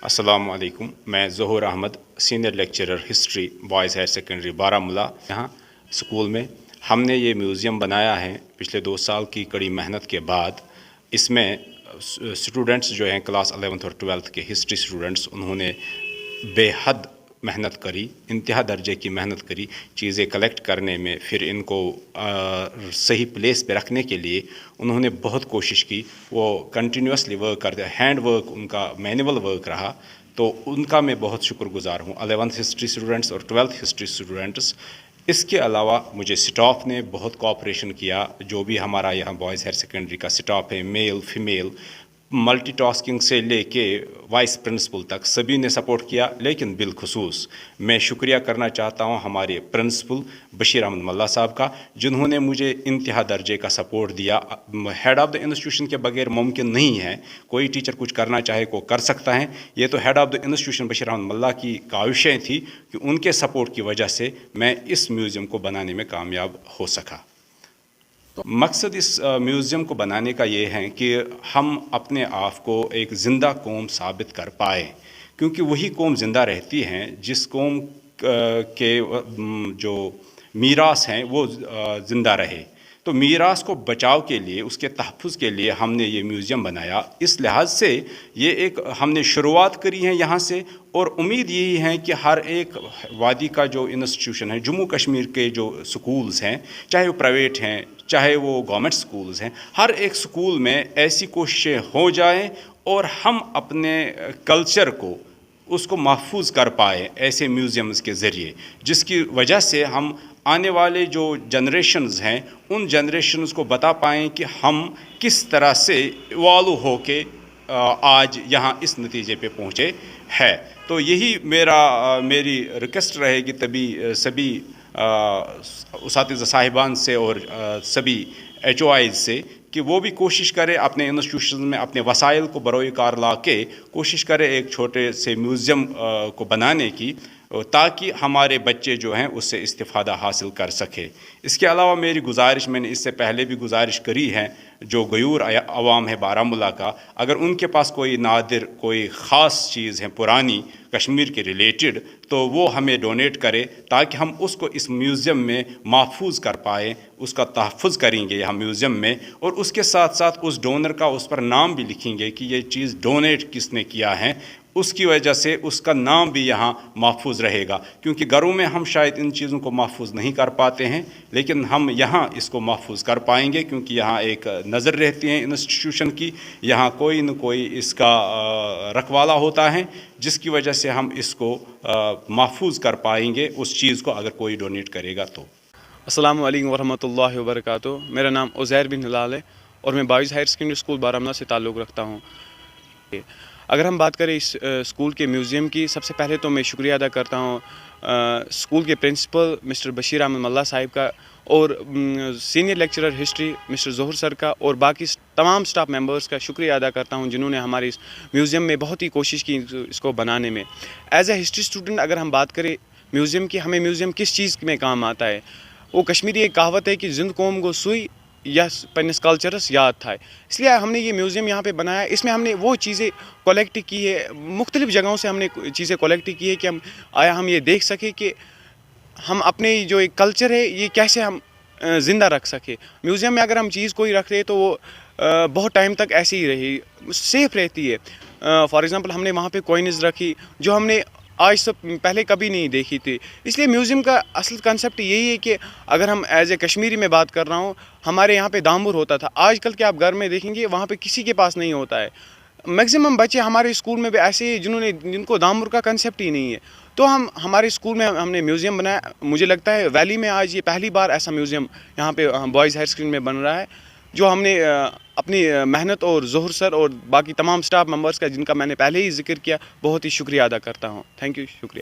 अस्सलाम वालेकुम। मैं Zohar Ahmad, senior lecturer history boys higher secondary Baramulla. यहाँ स्कूल में हमने ये म्यूज़ियम बनाया है पिछले 2 साल की कड़ी मेहनत के बाद। इसमें स्टूडेंट्स जो हैं क्लास 11th और 12th के हिस्ट्री स्टूडेंट्स, उन्होंने बेहद मेहनत करी, इंतहा दर्जे की मेहनत करी चीज़ें कलेक्ट करने में। फिर इनको सही प्लेस पे रखने के लिए उन्होंने बहुत कोशिश की। वो कंटिन्यूसली वर्क करते, हैंड वर्क उनका मैनुअल वर्क रहा, तो उनका मैं बहुत शुक्रगुजार हूँ, 11th हिस्ट्री स्टूडेंट्स और 12th हिस्ट्री स्टूडेंट्स। इसके अलावा मुझे स्टाफ ने बहुत कोऑपरेशन किया। जो भी हमारा यहाँ बॉयज़ हायर सेकेंडरी का स्टाफ है, मेल फीमेल, मल्टीटास्किंग से लेके वाइस प्रिंसिपल तक सभी ने सपोर्ट किया। लेकिन बिलखुसूस मैं शुक्रिया करना चाहता हूँ हमारे प्रिंसिपल बशीर अहमद मल्ला साहब का, जिन्होंने मुझे इंतहा दर्जे का सपोर्ट दिया। हेड ऑफ़ द इंस्टीट्यूशन के बगैर मुमकिन नहीं है, कोई टीचर कुछ करना चाहे को कर सकता है। ये तो head of the institution Bashir Ahmad Malla की काविशें थी कि उनके सपोर्ट की वजह से मैं इस म्यूज़ियम को बनाने में कामयाब हो सका। तो मकसद इस म्यूज़ियम को बनाने का ये है कि हम अपने आप को एक ज़िंदा कौम साबित कर पाए, क्योंकि वही कौम ज़िंदा रहती हैं जिस कौम के जो मीरास हैं वो ज़िंदा रहे। तो मीरास को बचाव के लिए, उसके तहफ़्फ़ुज़ के लिए हमने ये म्यूज़ियम बनाया। इस लिहाज से ये एक हमने शुरुआत करी है यहाँ से, और उम्मीद यही है कि हर एक वादी का जो इंस्टीट्यूशन है, जम्मू कश्मीर के जो स्कूल्स हैं, चाहे वो प्राइवेट हैं चाहे वो गवर्नमेंट स्कूल्स हैं, हर एक स्कूल में ऐसी कोशिशें हो जाएं और हम अपने कल्चर को उसको महफूज कर पाए ऐसे म्यूज़ियम्स के ज़रिए, जिसकी वजह से हम आने वाले जो जनरेशन्स हैं उन जनरेशन्स को बता पाएँ कि हम किस तरह से इवॉल्व होके आज यहाँ इस नतीजे पे पहुँचे है। तो यही मेरी रिक्वेस्ट रहेगी तभी सभी उसातिज़ा साहिबान से और सभी HOIs से कि वो भी कोशिश करें अपने इंस्टीट्यूशन में अपने वसाइल को बरोए कार ला के कोशिश करें एक छोटे से म्यूज़ियम को बनाने की, ताकि हमारे बच्चे जो हैं उससे इस्तिफ़ादा हासिल कर सके। इसके अलावा मेरी गुजारिश, मैंने इससे पहले भी गुजारिश करी है, जो गयूर अवाम है बारामूला का, अगर उनके पास कोई नादिर कोई ख़ास चीज़ है पुरानी कश्मीर के रिलेटेड, तो वो हमें डोनेट करे ताकि हम उसको इस म्यूज़ियम में महफूज कर पाएँ, उसका तहफ़्फ़ुज़ करेंगे यहाँ म्यूज़ियम में, और उसके साथ साथ उस डोनर का उस पर नाम भी लिखेंगे कि ये चीज़ डोनेट किसने किया है। उसकी वजह से उसका नाम भी यहाँ महफूज रहेगा, क्योंकि घरों में हम शायद इन चीज़ों को महफूज नहीं कर पाते हैं, लेकिन हम यहाँ इसको महफूज कर पाएंगे, क्योंकि यहाँ एक नज़र रहती है इंस्टीट्यूशन की, यहाँ कोई न कोई इसका रखवाला होता है, जिसकी वजह से हम इसको महफूज कर पाएंगे उस चीज़ को, अगर कोई डोनेट करेगा तो। अस्सलामु अलैकुम वरहमतुल्लाहि वबरकातुहू। मेरा नाम उज़ैर बिन हिलाल है और मैं boys higher secondary school Baramulla से ताल्लुक़ रखता हूँ। अगर हम बात करें इस स्कूल के म्यूज़ियम की, सबसे पहले तो मैं शुक्रिया अदा करता हूँ स्कूल के प्रिंसिपल मिस्टर बशीर अहमद मल्ला साहिब का, और senior lecturer history mister Zohar sir का, और बाकी तमाम स्टाफ मेंबर्स का शुक्रिया अदा करता हूँ जिन्होंने हमारे इस म्यूज़ियम में बहुत ही कोशिश की इसको बनाने में। एज़ ए हिस्ट्री स्टूडेंट अगर हम बात करें म्यूज़ियम की, हमें म्यूज़ियम किस चीज़ में काम आता है, वो कश्मीरी एक कहावत है कि जिंद कौम को सुई या पन्निस कल्चरस याद था, इसलिए हमने ये म्यूज़ियम यहाँ पे बनाया। इसमें हमने वो चीज़ें कलेक्ट की है, मुख्तलिफ़ जगहों से हमने चीज़ें कलेक्ट की है कि हम ये देख सकें कि हम अपने जो एक कल्चर है ये कैसे हम ज़िंदा रख सके। म्यूज़ियम में अगर हम चीज़ कोई रख रहे तो वो बहुत टाइम तक ऐसी ही रही, सेफ़ रहती है। फॉर एग्ज़ाम्पल हमने वहाँ पे कॉइन्स रखी जो हमने आज से पहले कभी नहीं देखी थी। इसलिए म्यूज़ियम का असल कंसेप्ट यही है कि अगर हम एज़ ए कश्मीरी में बात कर रहा हूँ, हमारे यहाँ पे दामूर होता था, आजकल के आप घर में देखेंगे वहाँ पे किसी के पास नहीं होता है। मैक्सिमम बच्चे हमारे स्कूल में भी ऐसे ही जिनको दामूर का कंसेप्ट ही नहीं है। तो हमारे स्कूल में हमने म्यूज़ियम बनाया। मुझे लगता है वैली में आज ये पहली बार ऐसा म्यूज़ियम यहाँ पे बॉयज़ हायर सेकेंडरी में बन रहा है, जो हमने अपनी मेहनत और ज़ोहर सर और बाकी तमाम स्टाफ मेंबर्स का, जिनका मैंने पहले ही जिक्र किया, बहुत ही शुक्रिया अदा करता हूँ। थैंक यू, शुक्रिया।